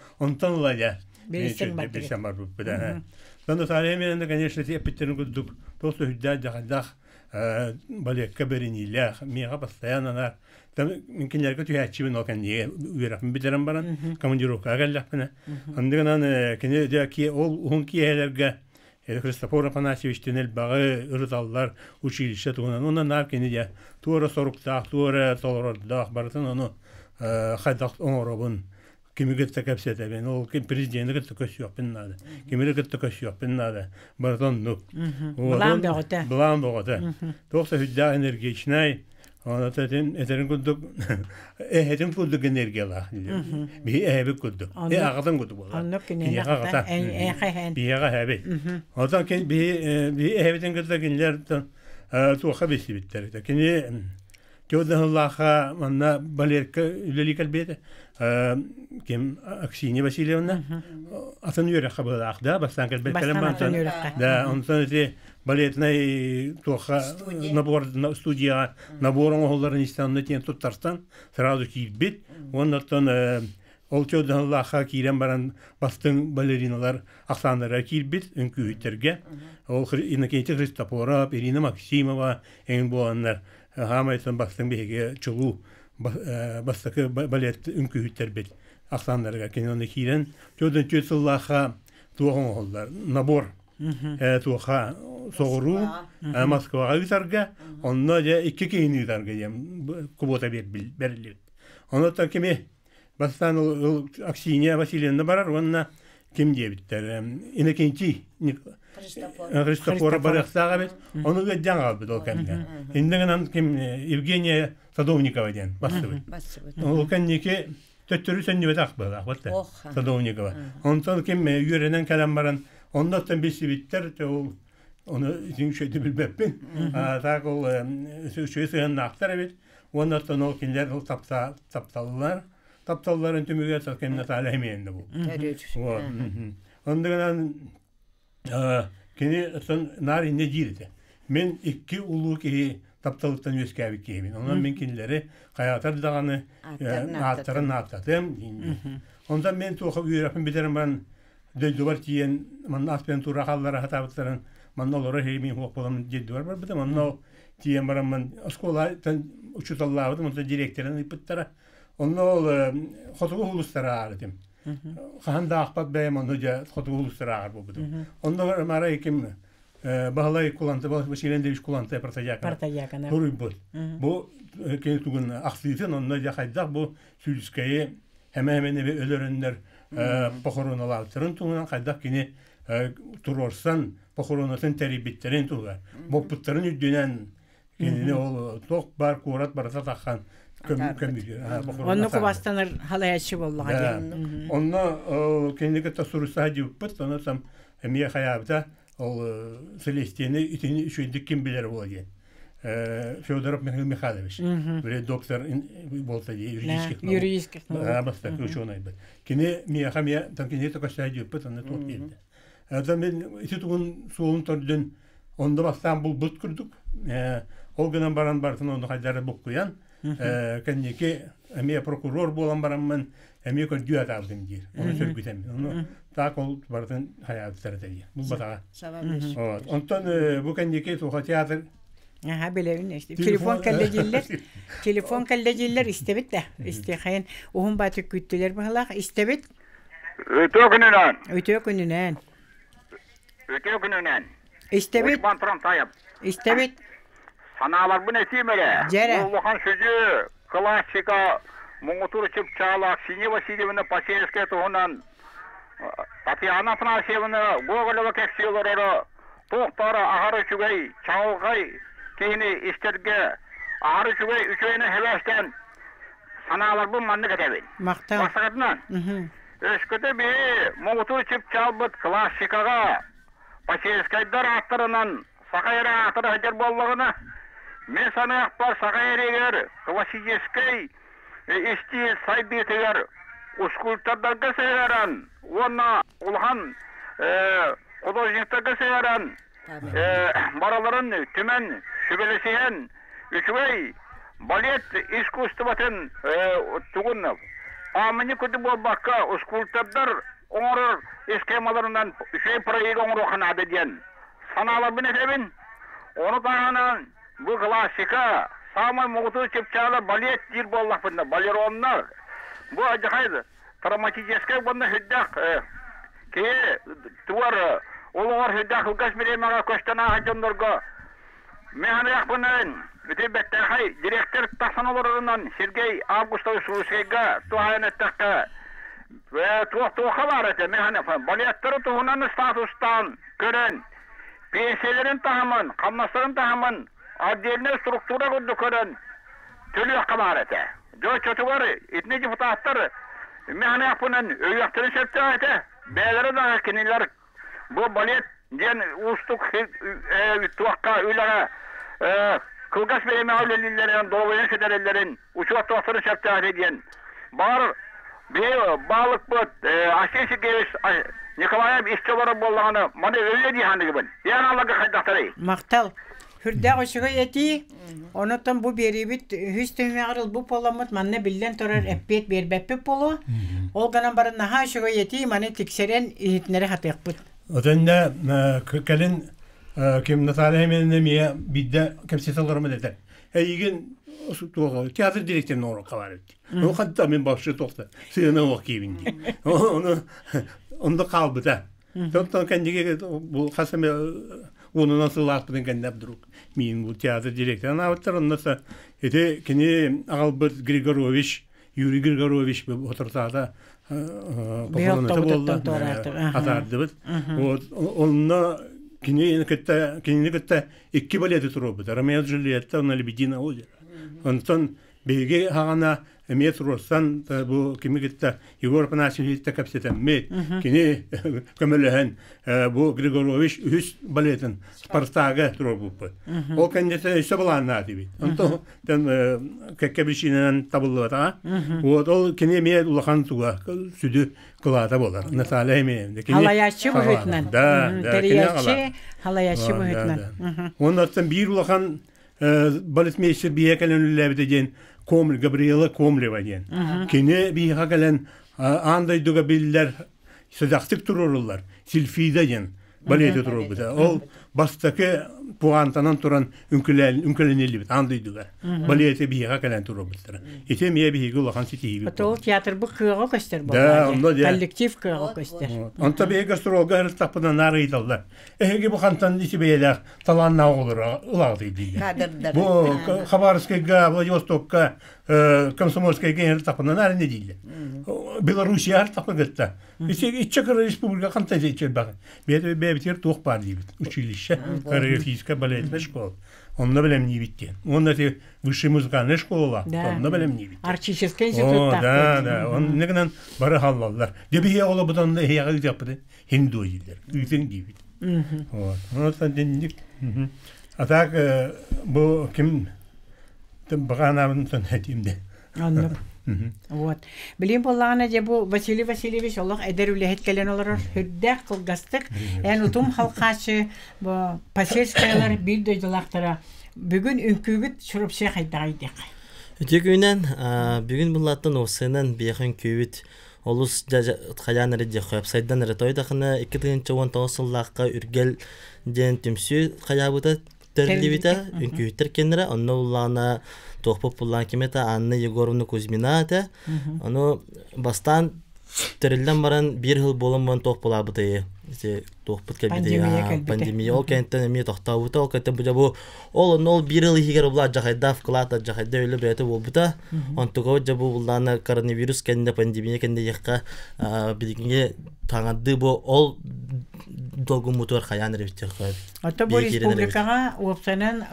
ұла де. Білсен бар бұппыда. Сонда Салеменде, конечно, тепеттерін күддік. Тосы хүддәл жағадақ балекка берінейлі, меға постоянно Минкенлерге түйәтчібін оқан неге үйерақпын бітерін баран, командировка ағаллақпына. Ондығынан ол ұғын кейелерге Христофор Афанасьевичтен әлбағы ұрыталылар училище туғынан. Ондан наркені де туара сорықтақ, туара толырдақ барытын оны қайдақ оңырабын. Кемігетті кәпсетәбен, ол президенті кітті көсі өкпін нады. Кемірі кітті көсі өкпін нады. Барытын нүк. Бұлан бұғыты. Бұлан бұғыты. Тоқса хүдда энергичнай. Оны әтерін күддік, әтін күддік энергиялақ. Бей әбі күддік. Ағатын күддік болар. Онық кенен ағыта, әйқайын. Бейеға әбі. Одан бей әбітін күддік кенелер туаққа бесі біттер. Кене Теоден Аллаха манна балерка үлелі кәлбеті. Кем Аксинья Васильевна атын үйраққа болақда, бастан кәлбет кәлем бантан. Да, ондан өте балетный туаха набор студияға наборың оғыларын истанына тен тұттарстан сразу кейбет. Ондан ол Теоден Аллаха кейлен баран бастың балериналар ақсандарға кейбет үнкүйіттерге. Ол Иннокентий Христофоров, Ирина Максимова ең боланлар. Хамайтын бастың бейге чылу бастықы балет үнкүйіттер бет ақсандарға кенені кейлен. Теоден Аллаха туағын оғылдар. Набор туаха соғыру Москваға үйтарға, онына да 2 кейін үйтарға дем, күбота берілі. Онына кеме бастан Аксинья Васильевна барар, онына кем дебіттер. Иннокентий Христофора барахтага бит. Оны гәдән алды ол кәмгә. Индегеннән ким Евгения Садовникова дигән басты. Ол кәннеке төттүрү сәнне бит акбы, акбатта. Садовникова. Онтан ким йөренән калам баран, ондан бис биттер ул onu izin şeyde bilmem. Tak ol şeysen naktar bit. Ondan o kinler o taptallar. Taptalların tümüge sakın talihmeyende bu. Ondan kini son nari ne girdi. Men iki ulu ki taptalıktan yüzkevi kimin. Ondan men kinleri hayatar dağını attarın atladım. Ondan men toxu yürüyüp biterim ben de duvar tiyen man aspen turahallara hatavatların man olara heymin hopalam jeddi var. Bir de man tiyen baram man skoladan uçutallavdım. Ondan direktörün iptara. Ondan xotuğu hulustara aldım. Handa ahbat beyim onca xotuğu hulustara aldım. Ondan mara kim bahalay kullandı, başıyla deviş kullandı partayakana. Bu kendi tuğun aksiysen ondan yakaydak bu Sülüskayı hemen bir ölürünler poxoronalar tırın tuğunan kaydak yine turorsan poxoronasın teribitlerin tuğu. Bu putların üddünen kendine ol tok bar kurat barasa takkan Onu kubastanır halayatçı bollağa. Onunla kendine tasarrusa hacı pıt ona sam emiye hayabda ol Celestini itini üçüncü kim bilir olacak. Fyodorov Mikhailovich. Böyle doktor bolsa diye yürüyüş. Basta kuşonay. Kine miye tankine tokaşaydı pıt ona top geldi. Adam ben itugun soğun tordun onda bastan bul but kurduk. O günden baran bartın onu haydara bokuyan. Kendiki emiye prokuror bolan baranman emiye kol düğet aldım diye. Onu sörgütem. Onu daha kol bartın hayatı terediye. Bu batağa. Ondan bu kendiki soğuk tiyatr. Aha belevin işte. Telefon kalleciler istebit de. İsteyen ohun batık güttüler bahalak istebit. Ötüyor gününen. İstebit. Osman Trump tayap. İstebit. Sanalar bu netimele. Jere. Улахан sözü klasika Moğutur Çıpçağlak Sinye Vasilyevna Pasiyevskaya tohunan Tatyana Afanasyevna Gogolova keksiyorları tohtara aharı çügey çağılgay kini isterge aharı çügey üçüyene hevesten sanalar bu manlık edebin. Makta. Başakadından. Ösküde bir Moğutur Çıpçağlık klasikaga Pasiyevskaylar atlarından Sakayra atları hacer bollağına men sana yakpar Sakayreger Vasiyevskay isti saydıteger uskultarlarga severan ona ulhan Kodojniktarga severan baraların tümen şübelesiyen üçüvey balet iskustuvatın tuğun amini kutu bu bakka uskultarlar onur eskemalarından şey parayı onur kanada diyen sanalar bin edebin onu dağınan bu klasika Самый Moğutur Çıpçağlı balet bir bollak bunda baleronlar bu acaydı travmatический bunda hüddak ki duvar olur hüddak hılgaç bilemeye koştana hacımlarga mehane bunların bütün bettahay direktör tahsan olurundan Sergey Avgustov Suluskayga tuhayan ettakka ve tuha var ete mehane baletleri tuhunan statustan gören pensiyelerin tahamın kamnasların tahamın adliyeline struktura kurdu kören tölü kamarete. Jo çötü var, itneci fıtahtır, mehane yapınan öyaktırı septahete, beylere daha kiniler, bu balet diyen ustuk tuhakka üylere, kılgaç vereme avlelilerin, doğuyan şederlerin, uçuğa tuhaktırı septahete diyen, bağır, bağlık bu, aşeşi geviş, Nikolayev işçileri bollağını, bana öyle diyandı gibi. Yani Allah'a kaydaktırı. Maktal. Hürde hoşuğa yeti, ondan bu beribit hüstün ağrıl bu polamut manne bilden torar epet berbeppi polo. Olganan barın naha hoşuğa yeti manne tikseren ihitnere hatık bud. Odan da kalın kim natalihemene miye bidde kemsetalarımı dedi. Egin tiyatr direktörünün oru kavar etti. O hatta men başı tokta. Sığına vakibindi. Onda kalbı da. Doktor kendine bu kaseme onu nasıl atladın kendine duruk. Min bu tiyatr direktörü anlatır ondan ete kini Albert Grigorovich, Yuri Grigorovich bu oturtada poxonata boldu. Atardı bit. Onunla Кини кытта икки балеты туробут. Ромео Джульетта на Лебединое озеро. Онтон беге хагана метростан бу кими кытта Егор Панасевич капсетеммет. Кини көмөлөһөн бу Григорович үс балетин Спартага туробут. Ол кандидат исебалана диби. Онтон кекебишинен табылыта. Вот ол кини ме улахан туга сүдү кылата болар. Наталья мен. Халаячы быгытнан. Да, Териячы, халаячы быгытнан. Ондан бир улахан балетмейстер биекелен лебде ден Комль Габриэла Комлева ден. Кене биекелен андай дуга биллер садактык турулар. Сильфида ден балеты турубу. Ол бастакы пуантанан туран үнкүленели бит андай дуга. Балеты биекелен турубу. Ите мие биеге улахан ситиби. Потом театр бу кыгы көстер бу. Да, коллектив кыгы көстер. Онта биеге строга тапына нарыйдалдар. Эге бу хантан итибейлер таланна олора улады ди. Бу Хабаровскайга, Владивостокка, Комсомольскайга тапына нарыйды ди. Белоруссия тапыгытта. Иччекер республика хантан зечелбак. Бебитер тух бар ди. Училище, хореографическая балетная школа. Онна белем не биткен. Онна те высшая музыкальная школа. Онна белем не биткен. Артический институт. Да. Он негнан бары халлалар. Дебие ола будан хеягы жапты. Хинду дилер. Үтен дибит. Вот. Вот денник. А так бу ким баганабын төнетимде. Анлык. Вот. Билим болланы же бу Василий Васильевич Аллах эдер үлехет келен олар хүрдәк кылгастык. Эн утум халкачы бу пасельскайлар бир дөйдылактара бүгүн үнкүгүт шурупсе кайдайдык. Өтөгүнен бүгүн буллаттан осынын бияхын көбүт олус хаянары же хапсайдан ретойдакына 2019 жыллакка үргел ден түмсү хаябыта терлибита үнкүттер кенере онно уллана тохпоп буллан кимета Анна Егоровна Кузьмина та оно бастан терилден баран бир жыл боломон тохпулабыты тохпут кебиде пандемия ол кенттен эми тохтабыта ол кенттен бу ол бир жыл игер була жахайда вклада жахайда өлө бете болбута онтого жабу буллана коронавирус кенде пандемия кенде якка билгинге таңады бу ол долгу мотор хаян ревтер кайып. Ата бу республикага опсанан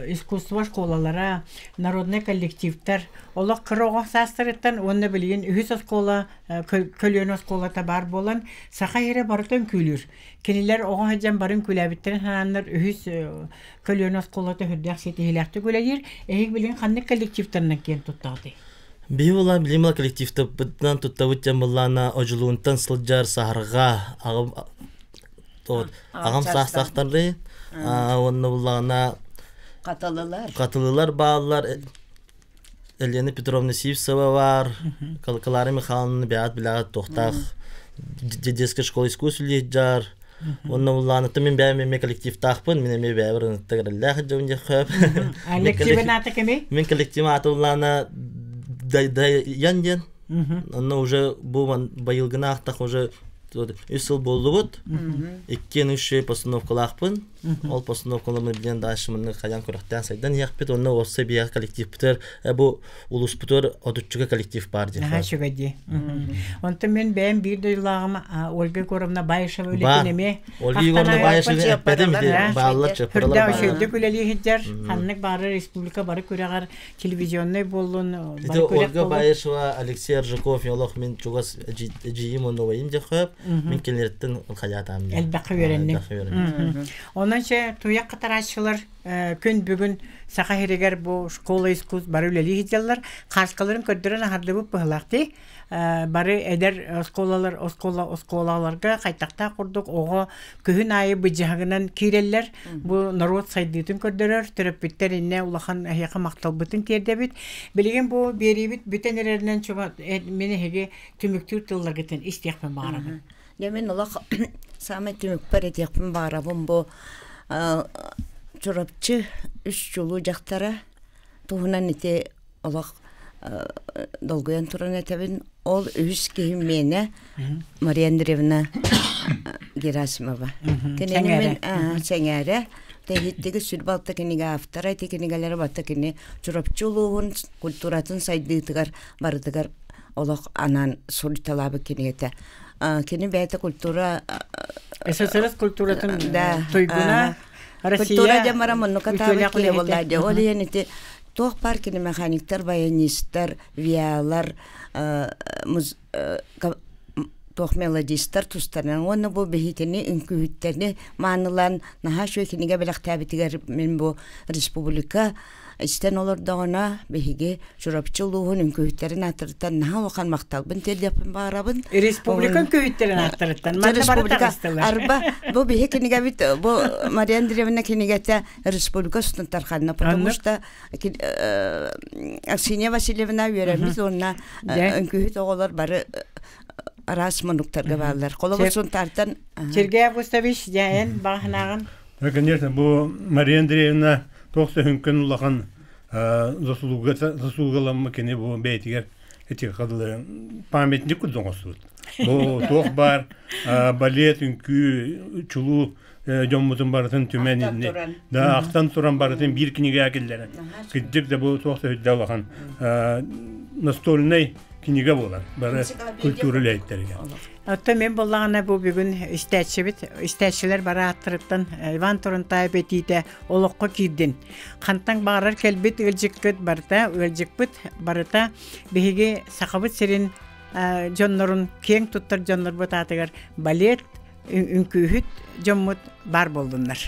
искусство школалара, народный коллективтер, олар кырога састырыттан онны билген үһүс школа, көлөнө школата бар болан, сахайре бартын күлүр. Кенилер ого хаҗан барын күләбиттен ханнар үһүс көлөнө школата хүрдәк сетиләкте күләйер, эһик билген ханны коллективтернен кен туттады. Биола билимла коллективте бутнан туттабытчан буллана ожулунтан сылжар сахарга агам сахтарды онны буллана катылылар баалар Елена Петровна Сивцева бар, Клара Михайловна Беат Билат Тохтах, детская школа искусств лежар. Онны буллана мен бәме коллектив тахпын, мен эме бәберен тәгәрләх җөнҗә хәп. Коллективен аты кеме? Мен коллектив аты буллана Янден. Онны уже бу быел ахтах уже үсел болду бут. 2-3 постановкаларпын. Ол постановкаларны билен дашымны хаян көрәктән сайдан якпет, онны осы бия коллектив битер, бу улус битер одуччуга коллектив бар ди. Ха шугади. Онты мен бәм бир дойлагым Ольга Егоровна Баешева үлекенеме. Ольга Егоровна Баешева бәдем баллар чыпыралар. Хурда шөлдө күләли хиҗәр, ханнык бары республика бары күрәгәр телевизионный болун. Ольга Баешева, Алексей Ржаков, Ялох мен чугас җиим онны ваим ди хәп. Мен келерттен хаятам. Әлбәкы веренне. Онанча туяк катарачылар күн бүгүн сахайрегер бу школа искусств бары үлели хиҗәлләр, карскаларын көрдөрөн харды бу пыхлакты. Бары эдер осколаларга кайтакта курдук, ого көһүн айы быҗагынан кирелләр, бу народ сайдытын көрдөрөр, терапевттер инне улахан яка макталбытын тердебит. Билген бу берибит бүтән эрерден чуга мени хеге түмүктүр тылларгытын истиякпын барамын. Демен ола самый түмүк паретекпин барабын бу чурапчы 3 жолу жактара туһунан ите ола долгоян туран этебин ол үс кийим мене Мария Андреевна Герасимова. Кенемен сеңәре Tehitdeki sülbalta keniga aftara tekenigaları batta keni çorapçuluğun kulturатын сайдыгар бардыгар олох анан суриталабы кинете. Кини бәйті культура СССР культуратын да тойгуна культура демара монну катабы киле боллайды. Ол енити тоқ паркini механиктер, баянисттер, виалар, тоқ мелодистер тустарынан оны бу бехитини үнкүһүттерни маанылан наха шөкиниге белактабитигер мен бу республика истен олордоғына бехиге журапчылуғын үнкөйіттерін атырыттан наға оқан мақталбын телдепін бағарабын. Республикан көйіттерін атырыттан. Республика арба, бұл бехе кенеге бит, бұл Мария Андреевна кенегетті республика сұтынтарқанына, потому что Аксинья Васильевна өреміз, онына үнкөйіт оғылар бары арас мұнықтарға бағалар. Қолы сұнтартан... Сергей Августович, жәйін бағынағын. Конечно, бұл Мария Андреевна тоқса хүнкен ұлақан засулғаламы кені бұл бәйтігер әтек қадылы памятник күлдің осуыд. Бұл тоқ бар, балет, үнкі, чулу, жоммутын барытын түмәніне. Да, ақтан тұран барытын бір кінеге әкелдері. Күддік де бұл тоқса хүдді ұлақан настольный кінеге болар. Бары культуралы әйттерге. Отто мен боллағына бұл бүгін істәтшілер бара аттырыттан Иван Турунтай бетейді олыққа күйдін. Қантан бағарар кәлбет өлжікпет барыта бейге сақабыт серін жонларын кең тұттыр жонлар бұт атығар балет, үнкүйхіт жоммут бар болдыңдар.